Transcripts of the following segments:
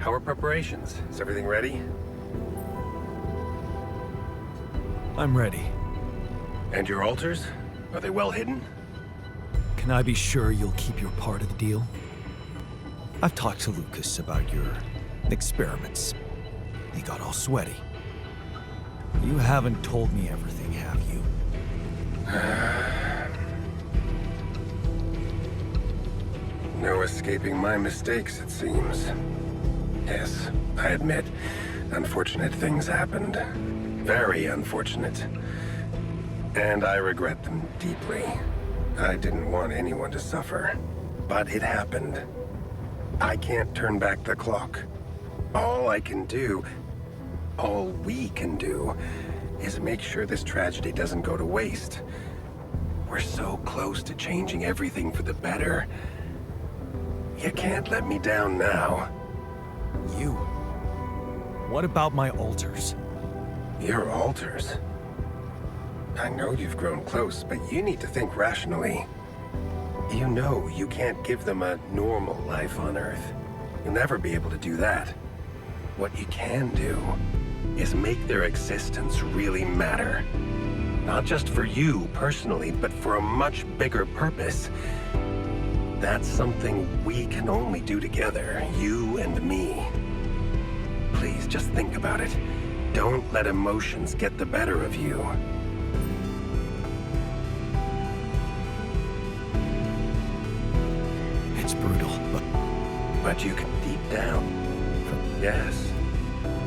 How are preparations? Is everything ready? I'm ready. And your altars? Are they well hidden? Can I be sure you'll keep your part of the deal? I've talked to Lucas about your experiments. He got all sweaty. You haven't told me everything, have you? No escaping my mistakes, it seems. Yes, I admit, unfortunate things happened. Very unfortunate. And I regret them deeply. I didn't want anyone to suffer. But it happened. I can't turn back the clock. All I can do, all we can do, is make sure this tragedy doesn't go to waste. We're so close to changing everything for the better. You can't let me down now. You? What about my altars? Your altars? I know you've grown close, but you need to think rationally. You know you can't give them a normal life on Earth. You'll never be able to do that. What you can do is make their existence really matter. Not just for you personally, but for a much bigger purpose. That's something we can only do together, you and me. Please, just think about it. Don't let emotions get the better of you. It's brutal, But you can deep down. Yes.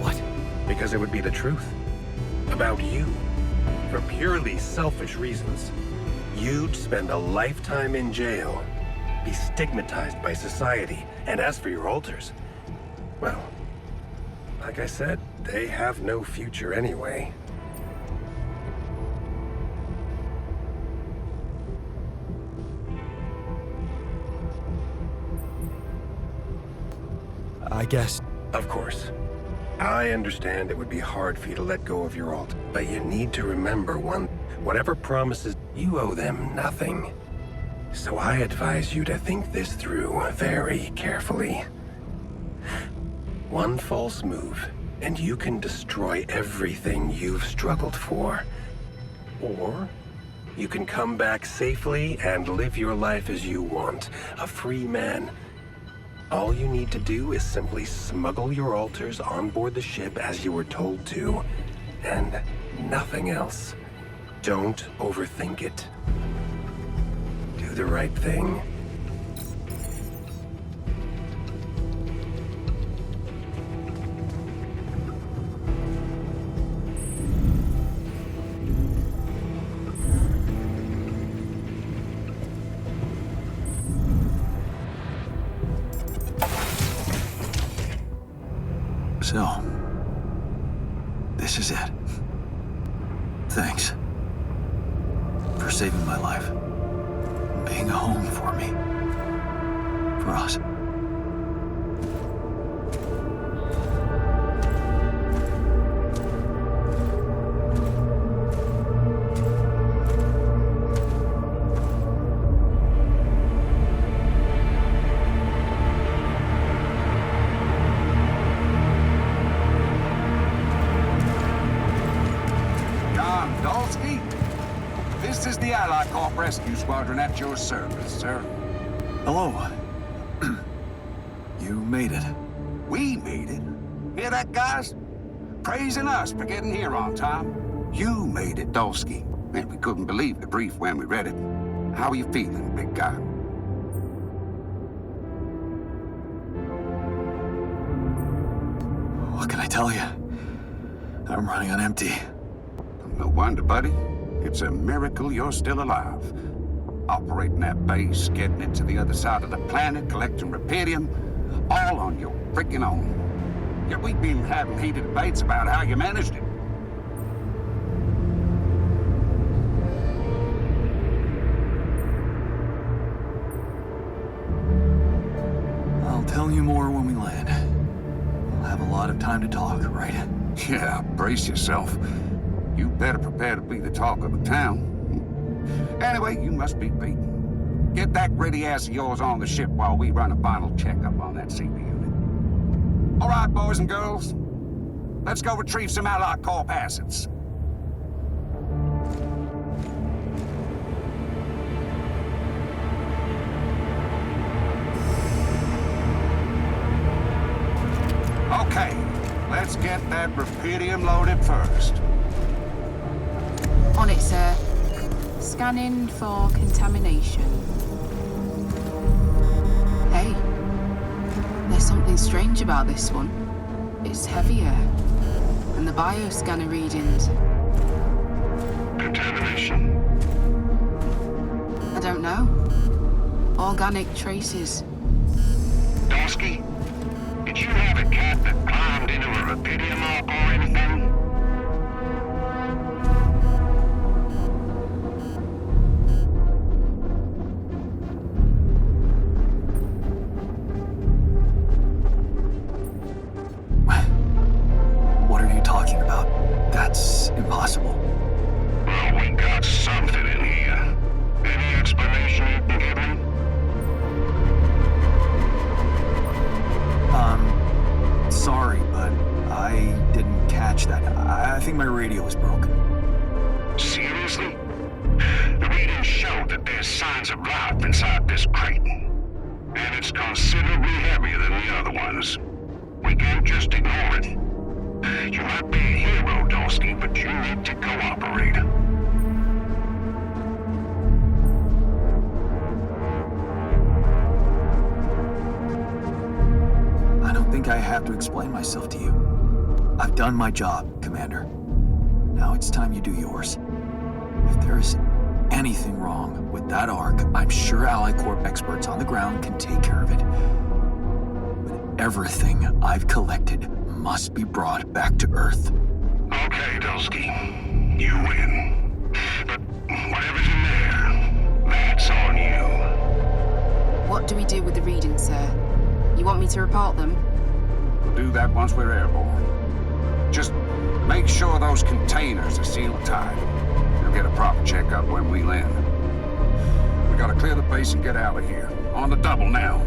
What? Because it would be the truth. About you. For purely selfish reasons. You'd spend a lifetime in jail. Be stigmatized by society. And as for your altars, well, like I said, they have no future anyway. I guess. Of course. I understand it would be hard for you to let go of your alt, but you need to remember whatever promises, you owe them nothing. So I advise you to think this through very carefully. One false move, and you can destroy everything you've struggled for. Or you can come back safely and live your life as you want, a free man. All you need to do is simply smuggle your altars on board the ship as you were told to, and nothing else. Don't overthink it. Do the right thing. So, this is it. Thanks for saving my life, being a home for me, for us. Rescue Squadron at your service, sir. Hello. You made it. We made it. Hear that, guys? Praising us for getting here on time. You made it, Dolski. And we couldn't believe the brief when we read it. How are you feeling, big guy? What can I tell you? I'm running on empty. No wonder, buddy. It's a miracle you're still alive. Operating that base, getting it to the other side of the planet, collecting Repedium, all on your freaking own. Yet we've been having heated debates about how you managed it. I'll tell you more when we land. We'll have a lot of time to talk, right? Yeah, brace yourself. You better prepare to be the talk of the town. Anyway, you must be beaten. Get that gritty ass of yours on the ship while we run a final checkup on that CB unit. All right, boys and girls. Let's go retrieve some Allied corp assets. Okay, let's get that rupidium loaded first. On it, sir. Scanning for contamination. Hey, there's something strange about this one. It's heavier. And the bioscanner readings. Contamination? I don't know. Organic traces. Dolski, did you have a cat that climbed into a rupidium arc or anything? What are you talking about? That's impossible. Well, we got something in here. Any explanation you can give me? Sorry, but I didn't catch that. I think my radio was broken. Seriously? The readings show that there's signs of life inside this crate. And it's considerably heavier than the other ones. We can't just ignore it. You might be a hero, Dolski, but you need to cooperate. I don't think I have to explain myself to you. I've done my job, Commander. Now it's time you do yours. If there's anything wrong with that arc, I'm sure Allied Corp experts on the ground can take care of it. But everything I've collected must be brought back to Earth. Okay, Dolski. You win. But whatever's in there, that's on you. What do we do with the readings, sir? You want me to report them? We'll do that once we're airborne. Just make sure those containers are sealed tight. You'll get a proper checkup when we land. We gotta clear the base and get out of here. On the double now.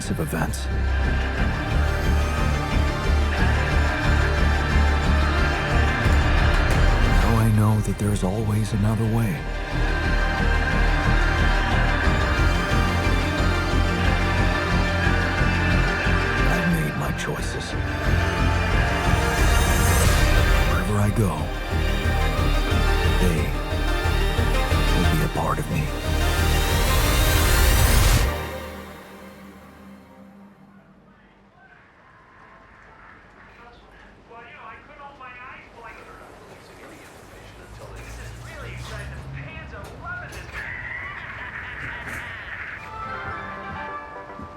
sequence of events. Now I know that there's always another way. I've made my choices. Wherever I go, they will be a part of me.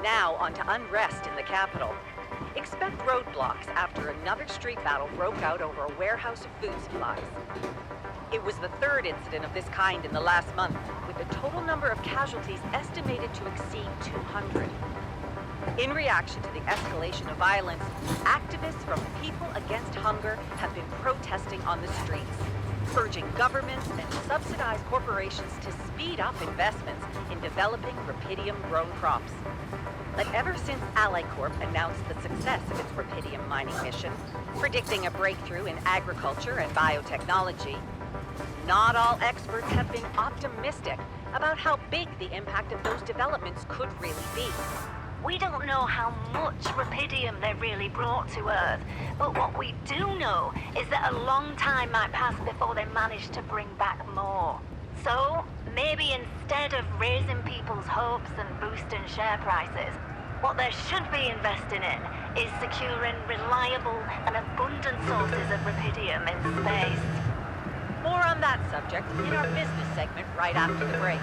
Now on to unrest in the capital. Expect roadblocks after another street battle broke out over a warehouse of food supplies. It was the third incident of this kind in the last month, with the total number of casualties estimated to exceed 200. In reaction to the escalation of violence, activists from People Against Hunger have been protesting on the streets, urging governments and subsidized corporations to speed up investments in developing rubidium-grown crops. But ever since AlliCorp announced the success of its rubidium mining mission, predicting a breakthrough in agriculture and biotechnology, not all experts have been optimistic about how big the impact of those developments could really be. We don't know how much rubidium they really brought to Earth, but what we do know is that a long time might pass before they manage to bring back more. So, maybe instead of raising people's hopes and boosting share prices, what they should be investing in is securing reliable and abundant sources of rubidium in space. More on that subject in our business segment right after the break.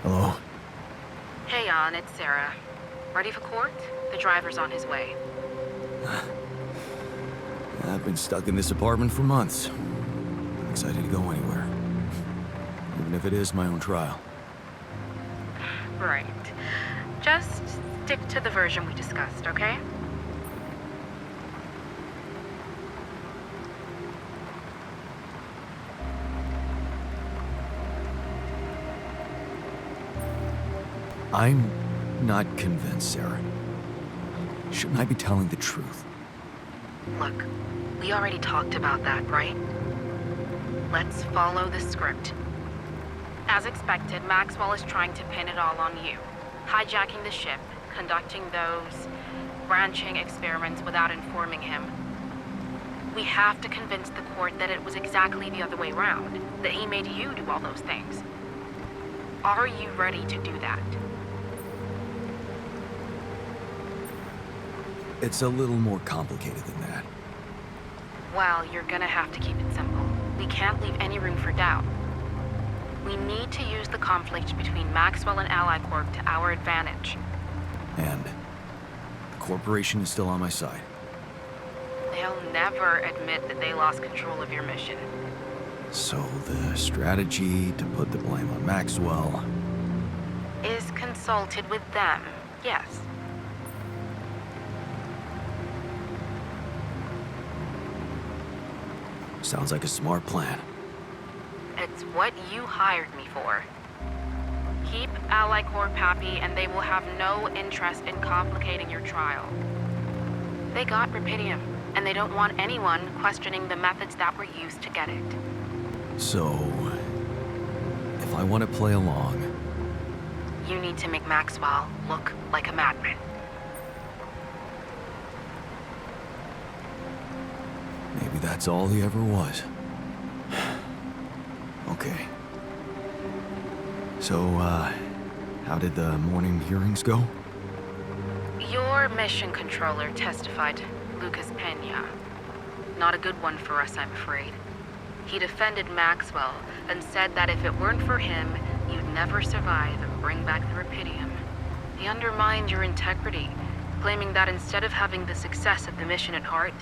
Hello? Hey, Jan, it's Sarah. Ready for court? The driver's on his way. I've been stuck in this apartment for months. I'm excited to go anywhere. Even if it is my own trial. Right. Just stick to the version we discussed, okay? I'm not convinced, Sarah. Shouldn't I be telling the truth? Look, we already talked about that, right? Let's follow the script. As expected, Maxwell is trying to pin it all on you. Hijacking the ship, conducting those branching experiments without informing him. We have to convince the court that it was exactly the other way around, that he made you do all those things. Are you ready to do that? It's a little more complicated than that. Well, you're gonna have to keep it simple. We can't leave any room for doubt. We need to use the conflict between Maxwell and AlliCorp to our advantage. And the corporation is still on my side. They'll never admit that they lost control of your mission. So the strategy to put the blame on Maxwell... Is consulted with them, yes. Sounds like a smart plan. It's what you hired me for. Keep AlliCorp happy and they will have no interest in complicating your trial. They got rubidium, and they don't want anyone questioning the methods that were used to get it. So... if I want to play along... You need to make Maxwell look like a madman. Maybe that's all he ever was. Okay. So, how did the morning hearings go? Your mission controller testified, Lucas Pena. Not a good one for us, I'm afraid. He defended Maxwell and said that if it weren't for him, you'd never survive and bring back the rubidium. He undermined your integrity, claiming that instead of having the success of the mission at heart,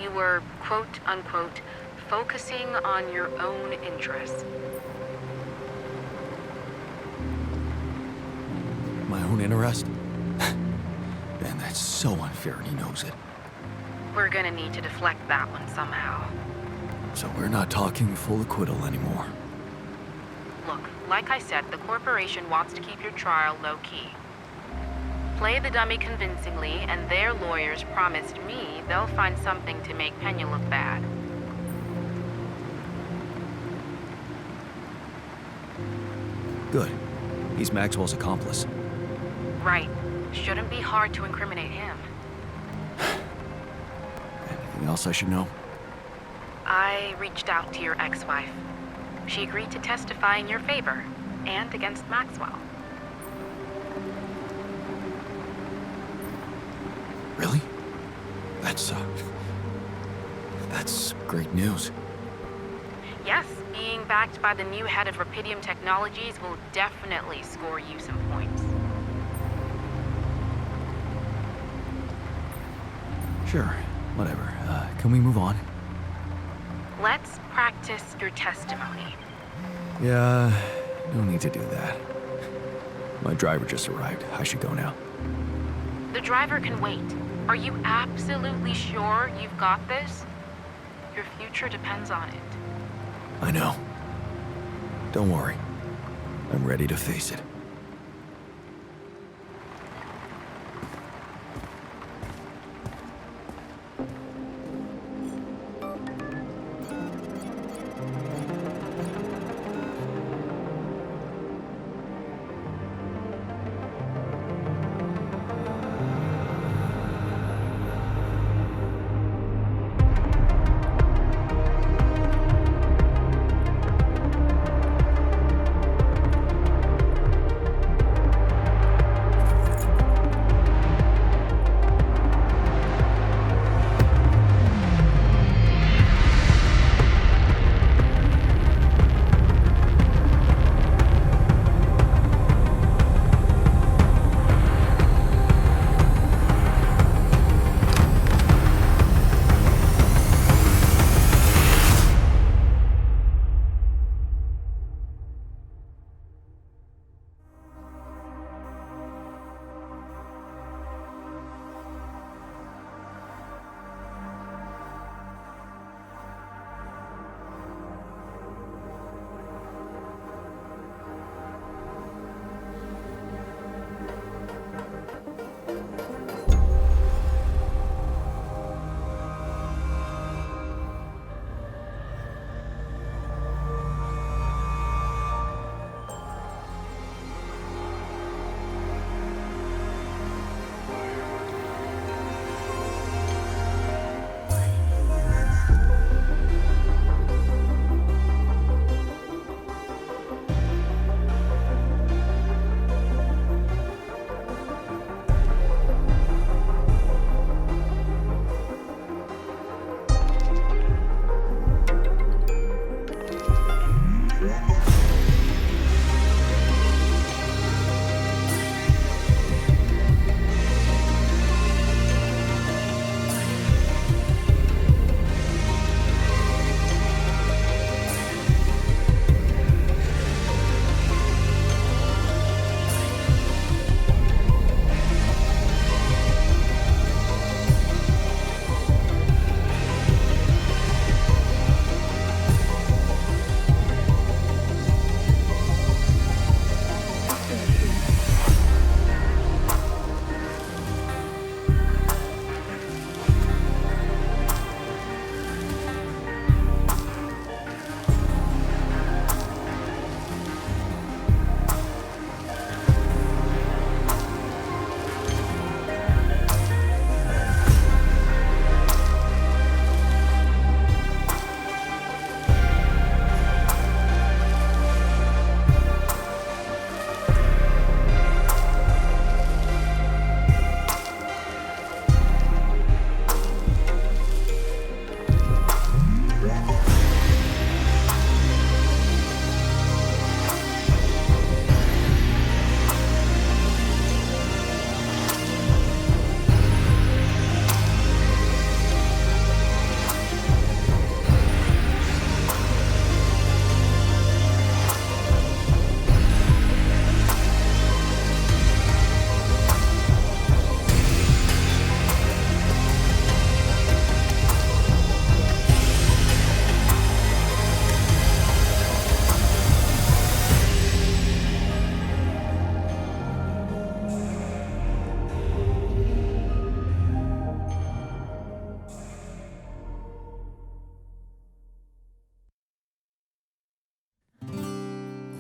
you were, quote-unquote, focusing on your own interests. My own interest? Man, that's so unfair and he knows it. We're gonna need to deflect that one somehow. So we're not talking full acquittal anymore. Look, like I said, the corporation wants to keep your trial low-key. Play the dummy convincingly, and their lawyers promised me they'll find something to make Pena look bad. Good. He's Maxwell's accomplice. Right. Shouldn't be hard to incriminate him. Anything else I should know? I reached out to your ex-wife. She agreed to testify in your favor, and against Maxwell. Really? That's great news. Yes, being backed by the new head of Rapidium Technologies will definitely score you some points. Sure, whatever. Can we move on? Let's practice your testimony. Yeah, no need to do that. My driver just arrived. I should go now. The driver can wait. Are you absolutely sure you've got this? Your future depends on it. I know. Don't worry. I'm ready to face it.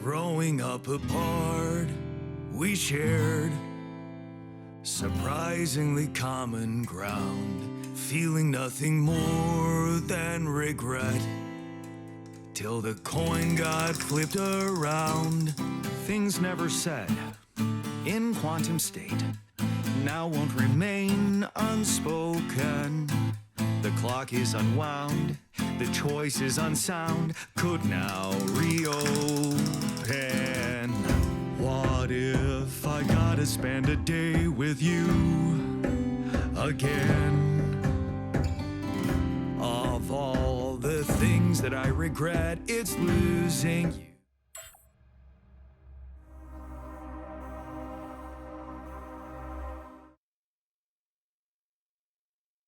Growing up apart, we shared surprisingly common ground, feeling nothing more than regret. Till the coin got flipped around. Things never said in quantum state now won't remain unspoken. The clock is unwound, the choice is unsound, could now reopen. What if I gotta spend a day with you again? Of all the things that I regret, it's losing you.